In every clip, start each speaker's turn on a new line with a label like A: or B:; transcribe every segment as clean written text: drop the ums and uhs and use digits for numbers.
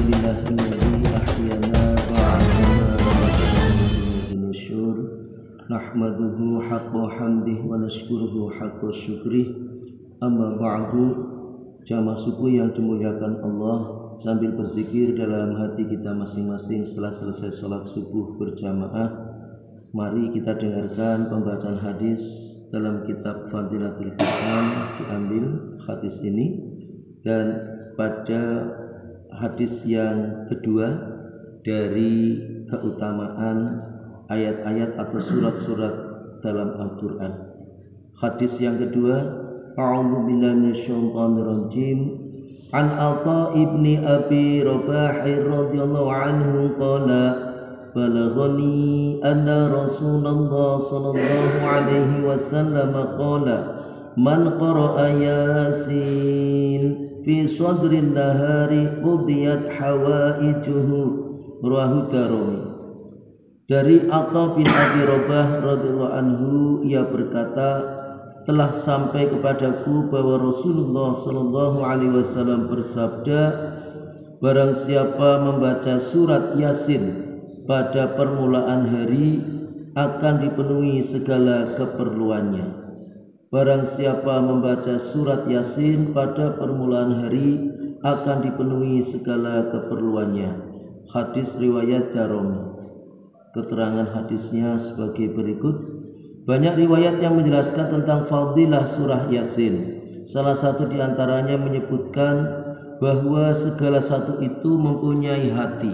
A: Alhamdulillahilladzi ahyana ba'dama amatana nusyur nahmaduhu haqqa hamdihi wa nashkuruhu haqqa syukrih. Amma ba'du, jamaah subuh yang dimuliakan Allah, sambil berzikir dalam hati kita masing-masing setelah selesai sholat subuh berjamaah, mari kita dengarkan pembacaan hadis dalam kitab Fadilatul Quran. Diambil hadis ini, dan pada hadis yang kedua dari keutamaan ayat-ayat atau surat-surat dalam Al-Quran. Hadis yang kedua, a'udzu billahi minasyaitonir rajim. An Atha ibni Abi Rabah radhiyallahu anhu qala balaghani anna Rasulullah sallallahu alaihi wasallam qala man qara'a Yasin fi sadrin nahari qudiyat hawaijuhu, rawahu Darimi. Dari Atha bin Abi Rabah radhiyallahu anhu, ia berkata, telah sampai kepadaku bahwa Rasulullah sallallahu alaihi wasallam bersabda, barang siapa membaca surat Yasin pada permulaan hari akan dipenuhi segala keperluannya. Barang siapa membaca surat Yasin pada permulaan hari akan dipenuhi segala keperluannya. Hadis riwayat Darimi. Keterangan hadisnya sebagai berikut. Banyak riwayat yang menjelaskan tentang fadilah surah Yasin. Salah satu di antaranya menyebutkan bahwa segala satu itu mempunyai hati,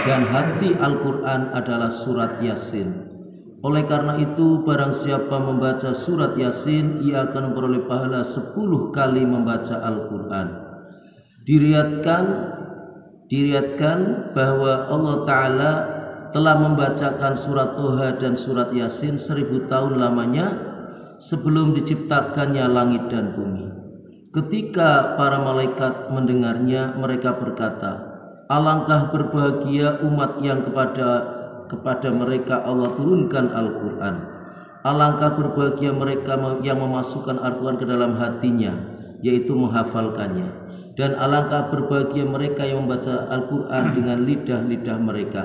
A: dan hati Al-Quran adalah surat Yasin. Oleh karena itu, barang siapa membaca surat Yasin, ia akan memperoleh pahala 10 kali membaca Al-Quran. Diriatkan bahwa Allah Ta'ala telah membacakan surat Toha dan surat Yasin 1000 tahun lamanya sebelum diciptakannya langit dan bumi. Ketika para malaikat mendengarnya, mereka berkata, alangkah berbahagia umat yang kepada mereka Allah turunkan Al-Quran. Alangkah berbahagia mereka yang memasukkan Al-Quran ke dalam hatinya, yaitu menghafalkannya. Dan alangkah berbahagia mereka yang membaca Al-Quran dengan lidah-lidah mereka.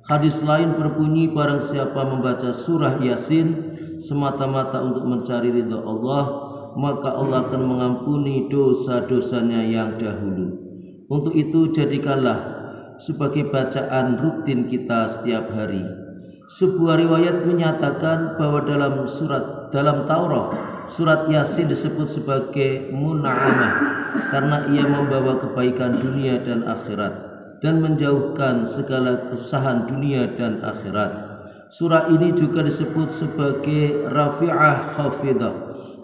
A: Hadis lain berbunyi, barang siapa membaca surah Yasin semata-mata untuk mencari ridha Allah, maka Allah akan mengampuni dosa-dosanya yang dahulu. Untuk itu jadikanlah sebagai bacaan rutin kita setiap hari. Sebuah riwayat menyatakan bahwa dalam Taurat surat Yasin disebut sebagai mun'amah karena ia membawa kebaikan dunia dan akhirat dan menjauhkan segala kesusahan dunia dan akhirat. Surah ini juga disebut sebagai rafi'ah khafidah,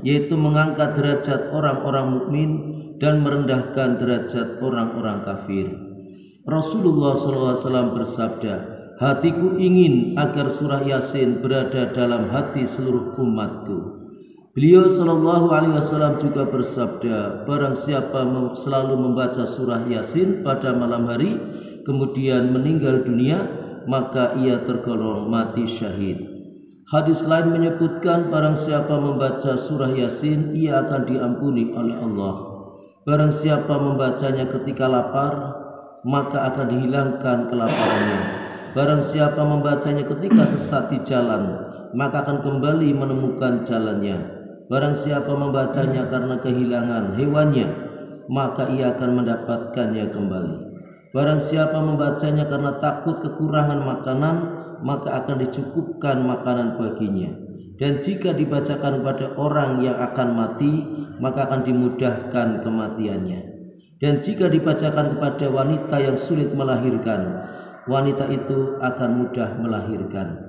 A: yaitu mengangkat derajat orang-orang mukmin dan merendahkan derajat orang-orang kafir. Rasulullah SAW bersabda, hatiku ingin agar surah Yasin berada dalam hati seluruh umatku. Beliau SAW juga bersabda, barang siapa selalu membaca surah Yasin pada malam hari kemudian meninggal dunia, maka ia tergolong mati syahid. Hadis lain menyebutkan barang siapa membaca surah Yasin, ia akan diampuni oleh Allah. Barang siapa membacanya ketika lapar, maka akan dihilangkan kelaparannya. Barang siapa membacanya ketika sesat di jalan, maka akan kembali menemukan jalannya. Barang siapa membacanya karena kehilangan hewannya, maka ia akan mendapatkannya kembali. Barang siapa membacanya karena takut kekurangan makanan, maka akan dicukupkan makanan baginya. Dan jika dibacakan kepada orang yang akan mati, maka akan dimudahkan kematiannya. Dan jika dibacakan kepada wanita yang sulit melahirkan, wanita itu akan mudah melahirkan.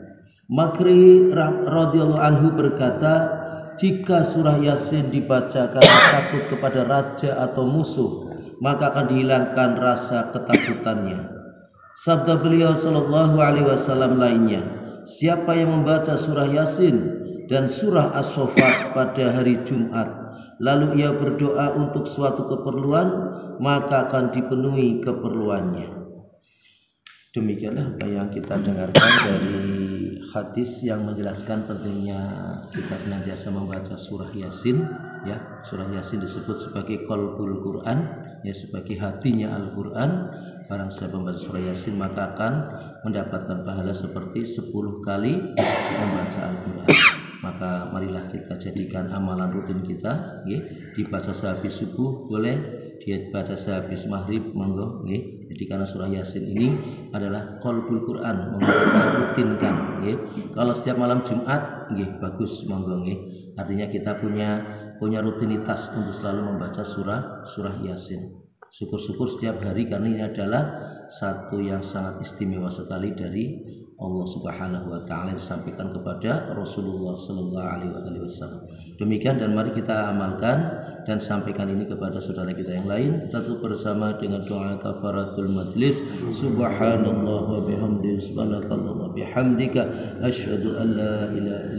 A: Makri radhiyallahu anhu berkata, jika surah Yasin dibaca karena takut kepada raja atau musuh, maka akan dihilangkan rasa ketakutannya. Sabda beliau sallallahu alaihi wasallam lainnya, siapa yang membaca surah Yasin dan surah As-Saffat pada hari Jumat, lalu ia berdoa untuk suatu keperluan, maka akan dipenuhi keperluannya. Demikianlah apa yang kita dengarkan dari hadis yang menjelaskan pentingnya kita senantiasa membaca surah Yasin. Ya, surah Yasin disebut sebagai qalbul Quran, ya, sebagai hatinya Al-Quran, barang siapa membaca surah Yasin maka akan mendapatkan pahala seperti 10 kali membaca Al-Quran. Maka marilah kita jadikan amalan rutin kita, dibaca sehabis subuh boleh, dibaca sehabis maghrib monggo. Jadi karena surah Yasin ini adalah qalbul Quran, monggo kita rutinkan. Kalau setiap malam Jumat, bagus monggo. Artinya kita punya rutinitas untuk selalu membaca surah Yasin. Syukur-syukur setiap hari karena ini adalah satu yang sangat istimewa sekali dari Allah Subhanahu wa taala disampaikan kepada Rasulullah sallallahu alaihi wasallam. Demikian, dan mari kita amalkan dan sampaikan ini kepada saudara kita yang lain. Kita tutup bersama dengan doa kafaratul majlis. Subhanallah wa bihamdihi, subhanakallah wa bihamdika, asyhadu an la ilaha illa